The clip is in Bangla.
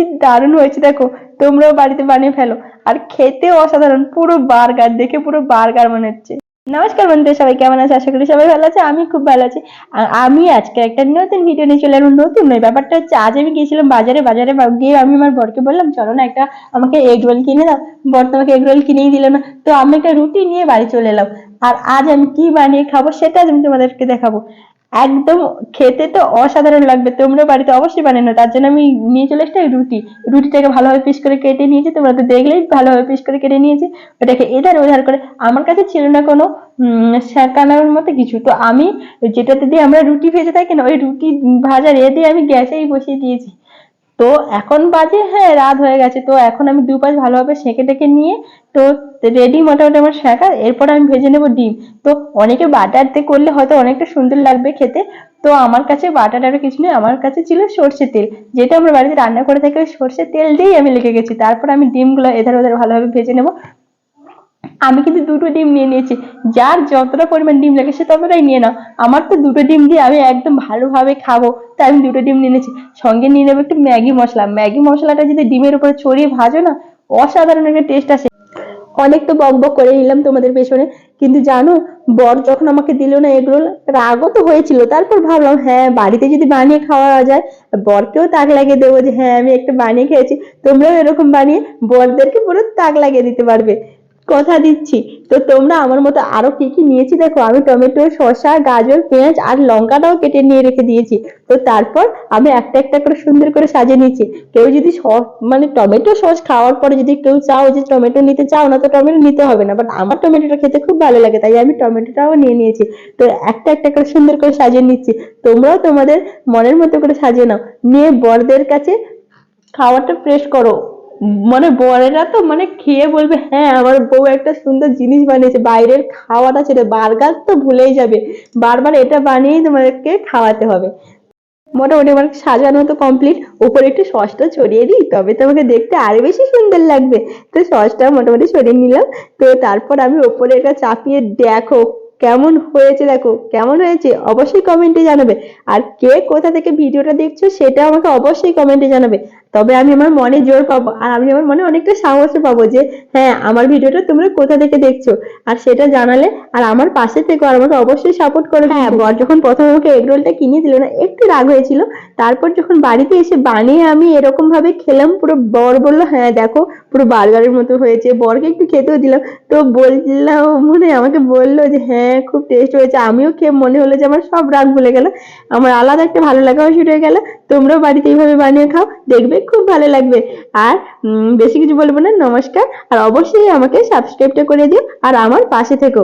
কি দারুণ হয়েছে দেখো, তোমরাও বাড়িতে বানিয়ে ফেলো। আর খেতেও অসাধারণ, পুরো বার্গার, দেখে পুরো বার্গার মনে হচ্ছে। নমস্কার বন্ধুরা, সবাই কেমন আছে? আশা করি সবাই ভালো আছে, আমি খুব ভালো আছি। আর আমি আজকে একটা নতুন ভিডিও নিয়ে চলে এলাম। নতুন নয়, ব্যাপারটা হচ্ছে আজ আমি গিয়েছিলাম বাজারে। গিয়ে আমি আমার বরকে বললাম চলো না একটা আমাকে এগ রোল কিনে দাও। বর তো আমাকে এগ রোল কিনেই দিল না, তো আমি একটা রুটি নিয়ে বাড়ি চলে এলাম। আর আজ আমি কি বানিয়ে খাবো সেটা আজ আমি তোমাদেরকে দেখাবো। একদম খেতে তো অসাধারণ লাগবে, তোমরা বাড়িতে অবশ্যই বানানো। তার জন্য আমি নিয়ে চলে এসেছি রুটি। রুটিটাকে ভালোভাবে পিস করে কেটে নিয়েছি, তোমরা তো দেখলেই ভালোভাবে পিস করে কেটে নিয়েছি। ওটাকে এধার ওধার করে, আমার কাছে ছিল না কোনো সেঁকানোর মতো কিছু, তো আমি যেটাতে দিয়ে আমরা রুটি ভেজে থাকি না, ওই রুটি ভাজার এ দিয়ে আমি গ্যাসেই বসিয়ে দিয়েছি। তো এখন বাজে হ্যাঁ রাত হয়ে গেছে, তো এখন আমি দুপাশ ভালোভাবে সেঁকে টেকে নিয়ে তো রেডি মোটামুটি আমার সেঁকা। এরপর আমি ভেজে নেবো ডিম। তো অনেকে বাটার দিয়ে করলে হয়তো অনেকটা সুন্দর লাগবে খেতে, তো আমার কাছে বাটার আর কিছু নেই, আমার কাছে ছিল সর্ষের তেল, যেটা আমরা বাড়িতে রান্না করে থাকি। ওই সর্ষের তেল দিয়েই আমি লেগে গেছি। তারপর আমি ডিমগুলো এধার ওধার ভালোভাবে ভেজে নেবো। আমি কিন্তু দুটো ডিম নিয়ে নিয়েছি, যার যতটা পরিমাণ ডিম লাগে সে ততটাই নিয়ে নাও। আমার তো দুটো ডিম দিয়ে আমি একদম ভালোভাবে খাবো, তাই আমি দুটো ডিম নিয়ে নিয়েছি। সঙ্গে নিয়ে নেবো একটু ম্যাগি মশলা। ম্যাগি মশলাটা যদি ডিমের উপরে ছড়িয়ে ভাজো না, অসাধারণ একটা টেস্ট আসে। অনেক তো বক বক করে নিলাম তোমাদের পেছনে, কিন্তু জানো বর যখন আমাকে দিল না এগরোল, রাগও তো হয়েছিল। তারপর ভাবলাম হ্যাঁ বাড়িতে যদি বানিয়ে খাওয়া যায়, বরকেও তাক লাগিয়ে দেবো যে হ্যাঁ আমি একটা বানিয়ে খেয়েছি। তোমরাও এরকম বানিয়ে বরদেরকে পুরো তাক লাগিয়ে দিতে পারবে, কথা দিচ্ছি। তো তোমরা আমার মতো আরো কি কি নিয়েছি দেখো, আমি টমেটো, শসা, গাজর, পেঁয়াজ আর লঙ্কাটাও কেটে নিয়ে রেখে দিয়েছি। তো তারপর আমি একটা একটা করে সুন্দর করে সাজিয়ে নিয়েছি। কেউ যদি সস মানে টমেটো সস খাওয়ার পরে যদি কেউ চাও যে টমেটো নিতে চাও না, তো টমেটো নিতে হবে না, বাট আমার টমেটোটা খেতে খুব ভালো লাগে তাই আমি টমেটোটাও নিয়ে নিয়েছি। তো একটা একটা করে সুন্দর করে সাজিয়ে নিচ্ছি। তোমরাও তোমাদের মনের মতো করে সাজিয়ে নাও, নিয়ে বড়দের কাছে খাওয়াটা প্রেস করো। মানে বরেরা তো মানে খেয়ে বলবে হ্যাঁ আমার বউ একটা সুন্দর জিনিস বানিয়েছে, বাইরের খাওয়াটা ছেড়ে বার্গার তো ভুলেই যাবে, বারবার এটা বানিয়েই তোমাদেরকে খাওয়াতে হবে। মোটামুটি আমার সাজানো তো কমপ্লিট। উপরে একটু সসটা ছড়িয়ে দিই, তবে তোমাকে দেখতে আরো বেশি সুন্দর লাগবে। তো সসটা মোটামুটি ছড়িয়ে নিলাম। তো তারপর আমি ওপরে এটা চাপিয়ে দেখো কেমন হয়েছে, দেখো কেমন হয়েছে অবশ্যই কমেন্টে জানাবে। আর কে কোথা থেকে ভিডিওটা দেখছো সেটা আমাকে অবশ্যই কমেন্টে জানাবে। তবে আমি আমার মনে জোর পাবো, আর আমি আমার মনে অনেকটা সাহসও পাবো যে হ্যাঁ আমার ভিডিওটা তোমরা কোথা থেকে দেখছো, আর সেটা জানালে। আর আমার পাশে থেকে আর আমাকে অবশ্যই সাপোর্ট করো। হ্যাঁ বর যখন প্রথম আমাকে এগ রোলটা কিনে দিল না, একটু রাগ হয়েছিল। তারপর যখন বাড়িতে এসে বানিয়ে আমি এরকম ভাবে খেলাম, পুরো বর বললো হ্যাঁ দেখো পুরো বার্গারের মতো হয়েছে। বরকে একটু খেতেও দিলাম, তো বললাম মনে আমাকে বললো যে হ্যাঁ খুব টেস্ট হয়েছে। আমিও খেয়ে মনে হলো যে আমার সব রাগ ভুলে গেল, আমার আলাদা একটা ভালো লাগাও শুরু হয়ে গেল। তোমরাও বাড়িতে এইভাবে বানিয়ে খাও, দেখবে খুব ভালো লাগবে। আর বেশি কিছু বলবো না, নমস্কার। আর অবশ্যই আমাকে সাবস্ক্রাইবটা করে দিও আর আমার পাশে থেকো।